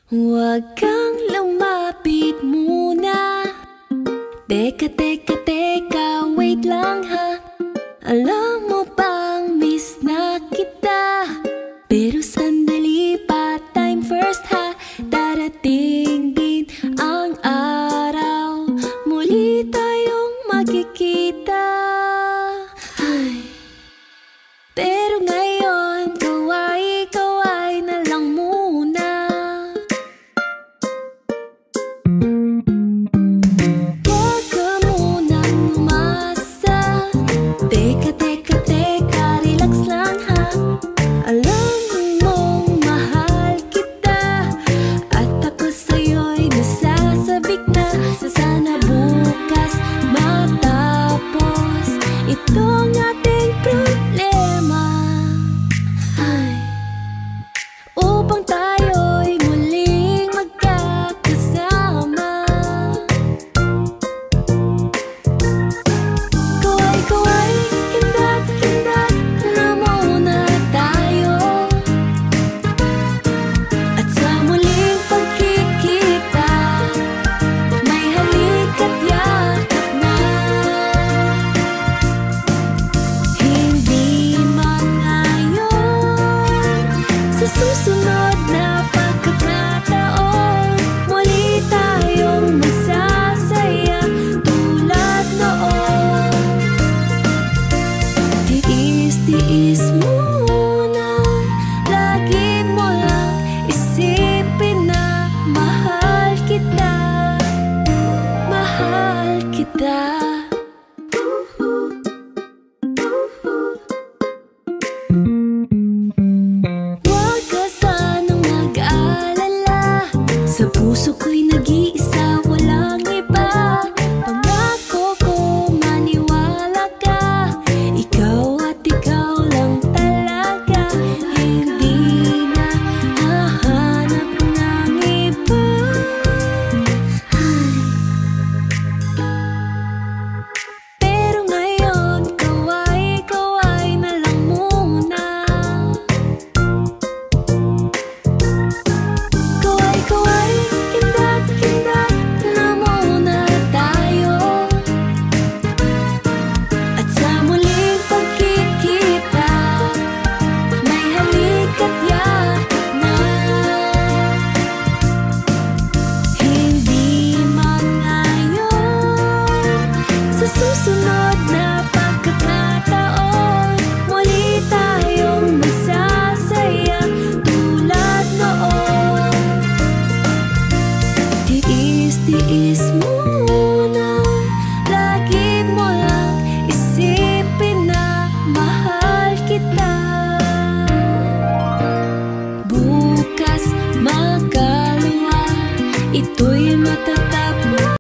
Huwag kang lumapit muna. Teka, teka, teka, wait lang ha. Alam mo bang miss na kita? Pero sandali pa, time first ha. Darating din ang araw, muli tayong magkikita. Ay. Pero ngayon, kaway-kaway na lang muna. Huwag ka munang umasa. Teka, teka, teka, relax lang ha. Alam mong mahal kita, at ako sa'yo'y nasasabik na. Sana bukas matapos itong ating problema. Ay, upang tayo'y muling magkakasama. Kaway-kaway, kindat-kindat na muna tayo. At sa muling pagkikita, may halik at yakap na. Hindi man ngayon, sa susunod na pagkakataon, muli tayong magsasaya tulad noon. Tiis-tiis muna, lagi mo lang isipin na mahal kita, mahal kita. Huwag ka sanang mag-alala, sa puso ko'y nag-iisa, walang iba. Pangako ko, maniwala ka, ikaw at ikaw lang talaga. Hindi na hahanap ng iba. Ay. Pero ngayon, kaway-kaway na lang muna. Kaway-kaway, kindat-kindat na muna tayo. At sa muling pagkikita, may halik at yakap na. Hindi man ngayon, sa susunod na pagkakataon, muli tayong magsasaya tulad noon. Tiis-tiis muna, lagi mo lang isipin na mahal kita. Bukas magkaluwa, ito'y